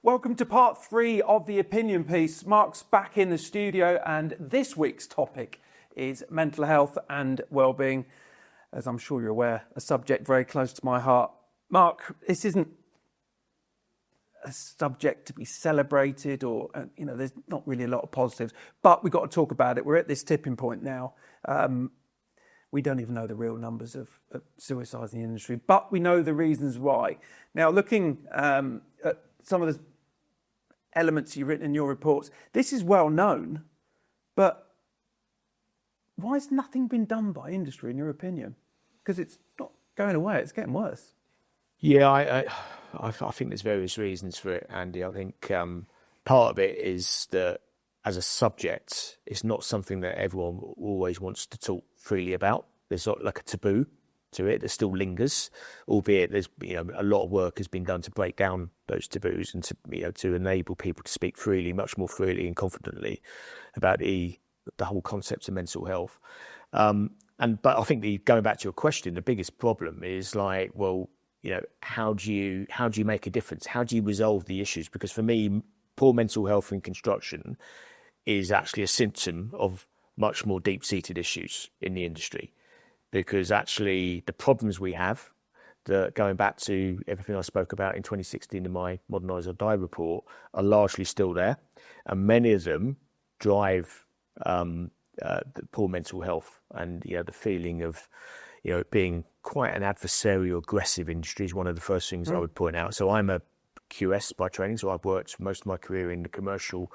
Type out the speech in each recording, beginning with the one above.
Welcome to part 3 of the opinion piece. Mark's back in the studio, and this week's topic is mental health and well-being. As I'm sure you're aware, a subject very close to my heart. Mark, this isn't a subject to be celebrated or, there's not really a lot of positives, but we've got to talk about it. We're at this tipping point now. We don't even know the real numbers of suicides in the industry, but we know the reasons why. Now, looking at some of the elements you've written in your reports, this is well known, but why has nothing been done by industry, in your opinion? Because it's not going away, it's getting worse. Yeah, I think there's various reasons for it, Andy. I think part of it is that as a subject, it's not something that everyone always wants to talk freely about. There's sort of like a taboo to it that still lingers, albeit there's a lot of work has been done to break down those taboos and to enable people to speak freely, much more freely and confidently about the whole concept of mental health. But I think going back to your question, the biggest problem is how do you make a difference? How do you resolve the issues? Because for me, poor mental health in construction is actually a symptom of much more deep-seated issues in the industry. Because actually the problems we have, going back to everything I spoke about in 2016 in my Modernise or Die report, are largely still there. And many of them drive the poor mental health and the feeling of it being quite an adversarial, aggressive industry is one of the first things I would point out. So I'm a QS by training, so I've worked most of my career in the commercial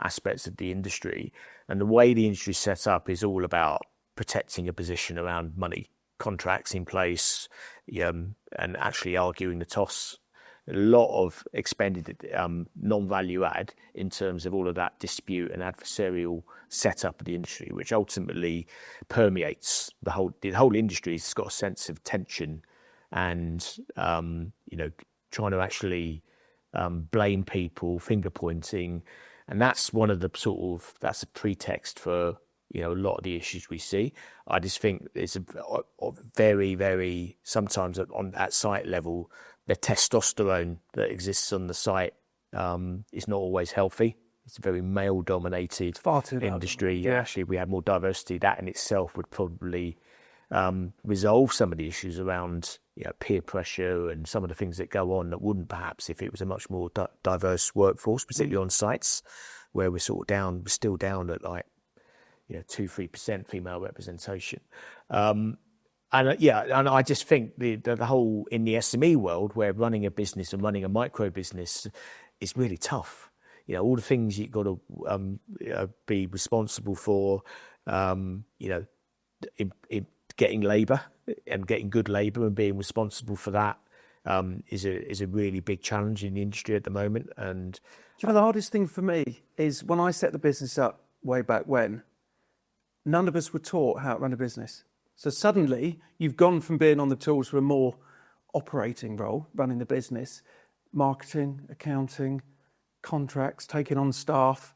aspects of the industry. And the way the industry is set up is all about protecting a position around money, contracts in place, and actually arguing the toss. A lot of expended non-value add in terms of all of that dispute and adversarial setup of the industry, which ultimately permeates the whole industry. It's got a sense of tension and trying to actually blame people, finger pointing, and that's one of the that's a pretext for a lot of the issues we see. I just think it's a very, very, sometimes on that site level, the testosterone that exists on the site is not always healthy. It's a very male-dominated industry. Yeah. Actually, if we had more diversity, that in itself would probably resolve some of the issues around peer pressure and some of the things that go on that wouldn't perhaps if it was a much more diverse workforce, particularly on sites where we're still down at 2-3% female representation. And I just think the whole, in the SME world, where running a business and running a micro business is really tough. All the things you've got to be responsible for, in getting labour and getting good labour and being responsible for that is a really big challenge in the industry at the moment. And the hardest thing for me is when I set the business up way back when, none of us were taught how to run a business. So suddenly you've gone from being on the tools to a more operating role, running the business, marketing, accounting, contracts, taking on staff.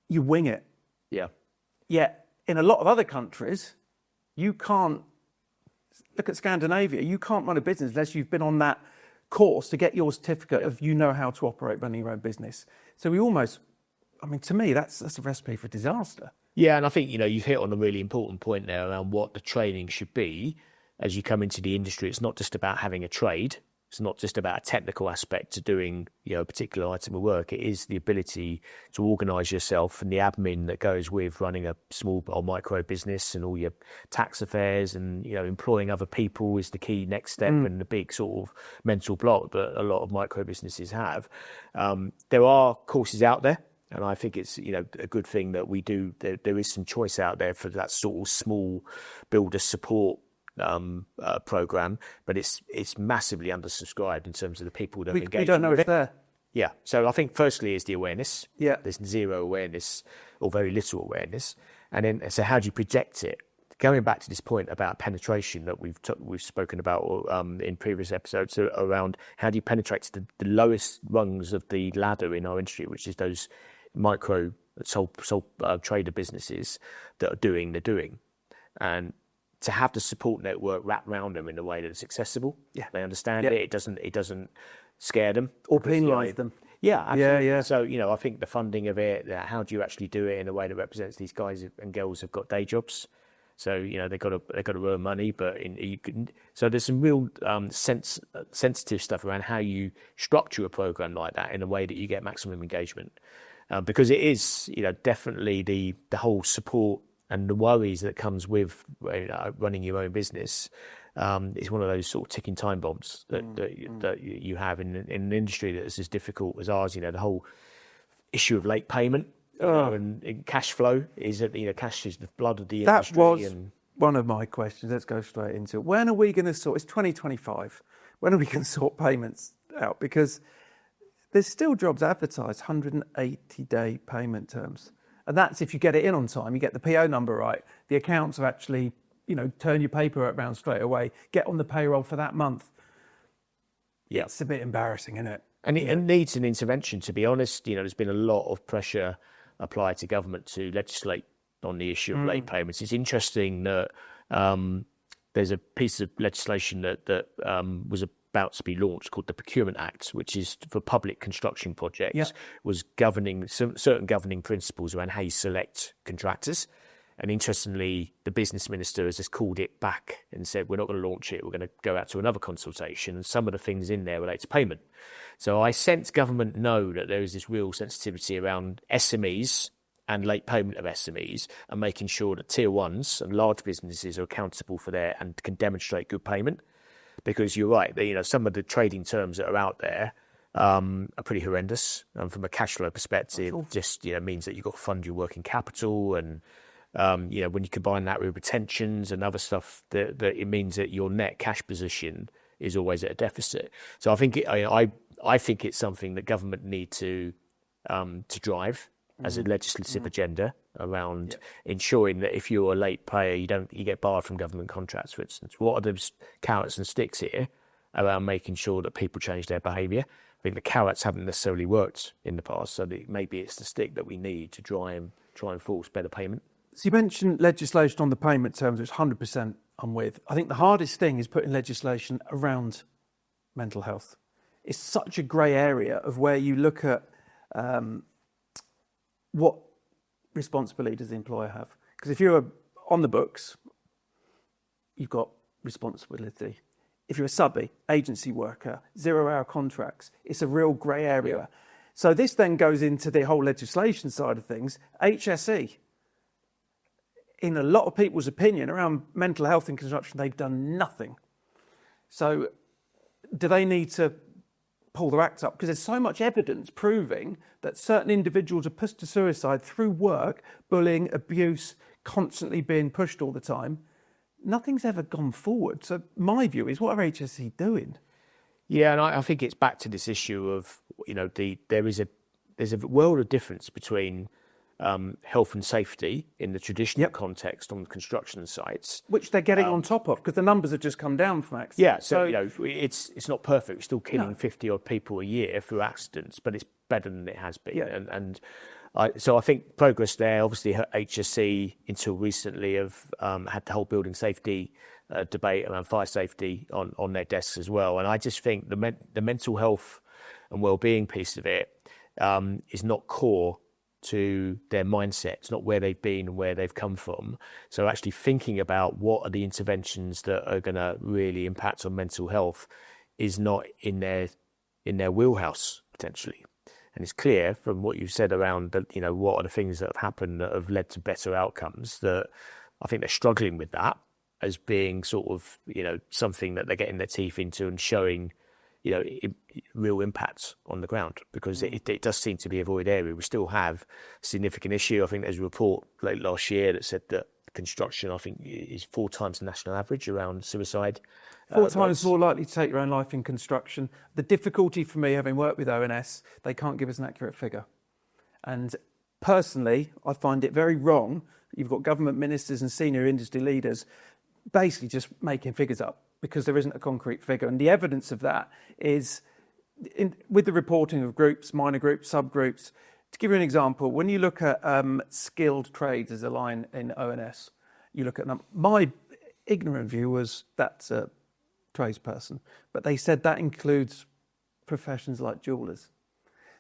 You wing it. Yeah. Yet in a lot of other countries, you can't, look at Scandinavia, you can't run a business unless you've been on that course to get your certificate of how to operate running your own business. So we almost, to me, that's a recipe for disaster. Yeah, and I think, you've hit on a really important point there around what the training should be as you come into the industry. It's not just about having a trade. It's not just about a technical aspect to doing, a particular item of work. It is the ability to organise yourself and the admin that goes with running a small or micro business and all your tax affairs and, employing other people is the key next step and the big sort of mental block that a lot of micro businesses have. There are courses out there. And I think it's a good thing that we do. There is some choice out there for that sort of small builder support program, but it's massively undersubscribed in terms of the people that are engaged. We don't know it's there. Yeah. So I think firstly is the awareness. Yeah. There's zero awareness or very little awareness, and then so how do you project it? Going back to this point about penetration that we've spoken about in previous episodes around how do you penetrate to the lowest rungs of the ladder in our industry, which is those micro sole trader businesses that are doing the doing, and to have the support network wrapped around them in a way that it's accessible. Yeah, they understand it. It doesn't scare them or penalise them. Yeah, absolutely. Yeah. So, I think the funding of it, how do you actually do it in a way that represents these guys and girls have got day jobs? So, they got to earn money, but so there's some real sensitive stuff around how you structure a program like that in a way that you get maximum engagement, because it is, definitely the whole support and the worries that comes with running your own business. It's one of those sort of ticking time bombs that you have in an industry that is as difficult as ours. The whole issue of late payment and cash flow is that cash is the blood of the industry. That was one of my questions. Let's go straight into it. When are we going to sort? It's 2025. When are we going to sort payments out? Because there's still jobs advertised 180-day payment terms, and that's if you get it in on time. You get the PO number right. The accounts are actually, turn your paperwork around straight away, get on the payroll for that month. Yeah. It's a bit embarrassing, isn't it? And it needs an intervention, to be honest. There's been a lot of pressure applied to government to legislate on the issue of late payments. It's interesting that there's a piece of legislation that was about to be launched called the Procurement Act, which is for public construction projects, was governing certain governing principles around how you select contractors. And interestingly, the business minister has just called it back and said, we're not going to launch it. We're going to go out to another consultation. And some of the things in there relate to payment. So I sense government know that there is this real sensitivity around SMEs and late payment of SMEs and making sure that tier ones and large businesses are accountable for their and can demonstrate good payment. Because you're right, some of the trading terms that are out there are pretty horrendous. From a cash flow perspective, just means that you've got to fund your working capital and when you combine that with retentions and other stuff, that it means that your net cash position is always at a deficit. So I think I think it's something that government need to drive as a legislative agenda around ensuring that if you're a late payer, you get barred from government contracts, for instance. What are the carrots and sticks here around making sure that people change their behaviour? I think the carrots haven't necessarily worked in the past, so maybe it's the stick that we need to try and force better payment. So you mentioned legislation on the payment terms, which 100% I'm with. I think the hardest thing is putting legislation around mental health. It's such a grey area of where you look at what responsibility does the employer have? Because if you're on the books, you've got responsibility. If you're a subby, agency worker, 0-hour contracts, it's a real grey area. Yeah. So this then goes into the whole legislation side of things. HSE, in a lot of people's opinion around mental health in construction, they've done nothing. So do they need to pull their act up? Because there's so much evidence proving that certain individuals are pushed to suicide through work, bullying, abuse, constantly being pushed all the time. Nothing's ever gone forward. So my view is, what are HSE doing? Yeah, and I think it's back to this issue of, there's a world of difference between health and safety in the traditional context on construction sites, which they're getting on top of because the numbers have just come down from accidents. Yeah, so it's not perfect. We're still killing 50 odd people a year through accidents, but it's better than it has been. Yeah. So I think progress there. Obviously, HSE until recently have had the whole building safety debate around fire safety on their desks as well. And I just think the mental health and well-being piece of it is not core to their mindset. It's not where they've been and where they've come from. So actually thinking about what are the interventions that are going to really impact on mental health is not in their wheelhouse potentially. And it's clear from what you said around what are the things that have happened that have led to better outcomes, that I think they're struggling with that as being sort of something that they're getting their teeth into and showing real impacts on the ground, because it does seem to be a void area. We still have a significant issue. I think there's a report late last year that said that construction, I think, is 4 times the national average around suicide. 4 times more likely to take your own life in construction. The difficulty for me, having worked with ONS, they can't give us an accurate figure. And personally, I find it very wrong that you've got government ministers and senior industry leaders basically just making figures up, because there isn't a concrete figure. And the evidence of that is with the reporting of groups, minor groups, subgroups. To give you an example, when you look at skilled trades as a line in ONS, you look at them. My ignorant view was that's a tradesperson, but they said that includes professions like jewellers.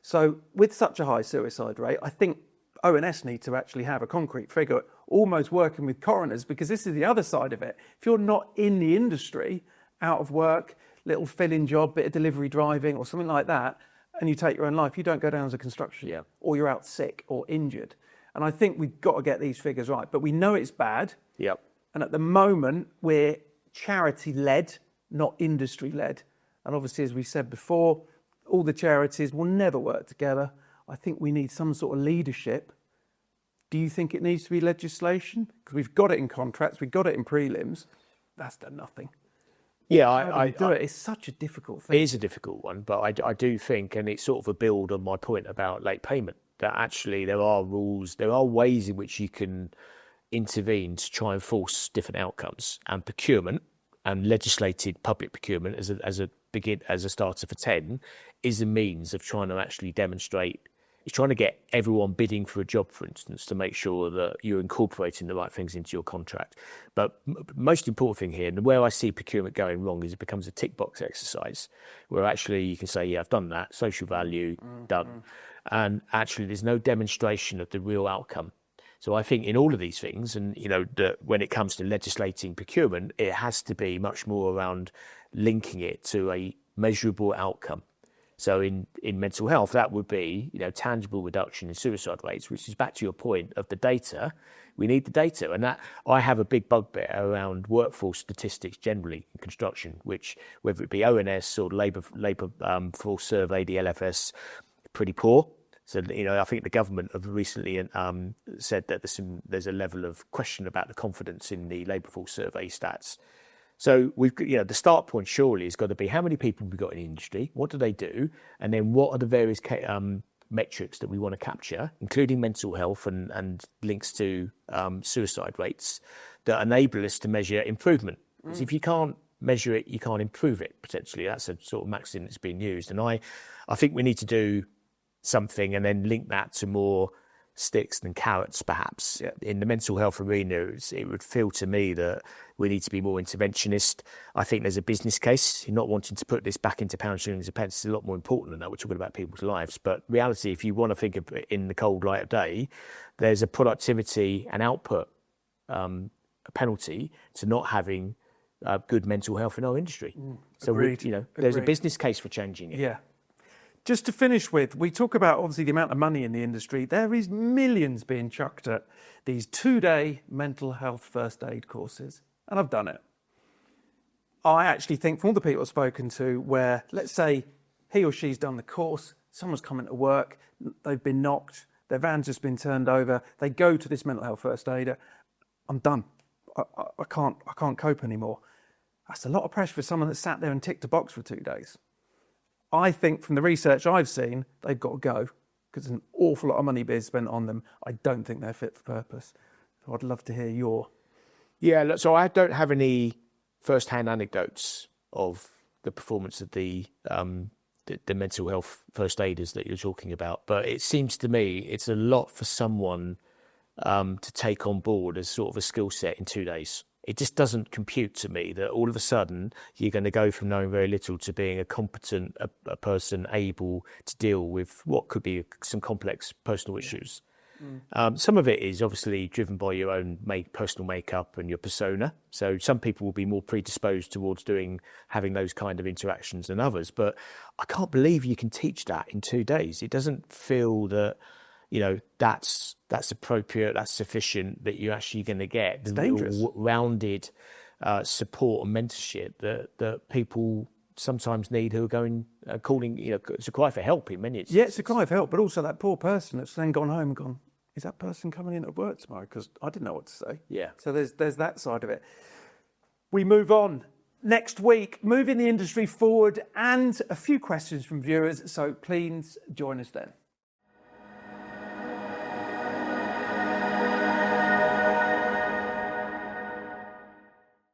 So with such a high suicide rate, I think ONS need to actually have a concrete figure, almost working with coroners, because this is the other side of it. If you're not in the industry, out of work, little fill-in job, bit of delivery driving or something like that, and you take your own life, you don't go down as a construction, or you're out sick or injured. And I think we've got to get these figures right. But we know it's bad. Yep. And at the moment, we're charity-led, not industry-led. And obviously, as we said before, all the charities will never work together. I think we need some sort of leadership. Do you think it needs to be legislation? Because we've got it in contracts, we've got it in prelims. That's done nothing. Yeah, I do it. It's such a difficult thing. It is a difficult one, but I do think, and it's sort of a build on my point about late payment, that actually there are rules, there are ways in which you can intervene to try and force different outcomes. And procurement and legislated public procurement as a starter for 10 is a means of trying to actually demonstrate. It's trying to get everyone bidding for a job, for instance, to make sure that you're incorporating the right things into your contract. But most important thing here, and where I see procurement going wrong, is it becomes a tick box exercise where actually you can say, yeah, I've done that, social value, done. And actually there's no demonstration of the real outcome. So I think in all of these things, and when it comes to legislating procurement, it has to be much more around linking it to a measurable outcome. So in mental health, that would be tangible reduction in suicide rates, which is back to your point of the data. We need the data, and that I have a big bugbear around workforce statistics generally in construction, which whether it be ONS or labour force survey, the LFS, pretty poor. So I think the government have recently said that there's a level of question about the confidence in the labour force survey stats. So we've the start point surely has got to be how many people we've got in the industry, what do they do, and then what are the various metrics that we want to capture, including mental health and links to suicide rates that enable us to measure improvement. Because if you can't measure it, you can't improve it potentially. That's a sort of maxim that's been used, and I think we need to do something and then link that to more sticks than carrots, perhaps. Yeah. In the mental health arena, it would feel to me that we need to be more interventionist. I think there's a business case. You're not wanting to put this back into pounds, shillings and pence. It's a lot more important than that. We're talking about people's lives. But reality, if you want to think of it in the cold light of day, there's a productivity and output penalty to not having good mental health in our industry. So there's a business case for changing it. Yeah. Just to finish with, we talk about obviously the amount of money in the industry. There is millions being chucked at these 2-day mental health first aid courses, and I've done it. I actually think from all the people I've spoken to where, let's say, he or she's done the course, someone's come into work, they've been knocked, their van's just been turned over, they go to this mental health first aider, I'm done. I can't cope anymore. That's a lot of pressure for someone that sat there and ticked a box for 2 days. I think from the research I've seen, they've got to go because there's an awful lot of money being spent on them. I don't think they're fit for purpose. So I'd love to hear your... Yeah, look, so I don't have any first-hand anecdotes of the performance of the mental health first aiders that you're talking about, but it seems to me it's a lot for someone to take on board as sort of a skill set in 2 days. It just doesn't compute to me that all of a sudden you're going to go from knowing very little to being a competent a person able to deal with what could be some complex personal issues. Some of it is obviously driven by your own personal makeup and your persona. So some people will be more predisposed towards having those kind of interactions than others. But I can't believe you can teach that in 2 days. It doesn't feel that that's appropriate, that's sufficient, that you're actually going to get the rounded support and mentorship that people sometimes need who are calling, it's a cry for help in many instances. Yeah, it's a cry for help, but also that poor person that's then gone home and gone, is that person coming in at work tomorrow? Because I didn't know what to say. Yeah. So there's that side of it. We move on. Next week, moving the industry forward and a few questions from viewers, so please join us then.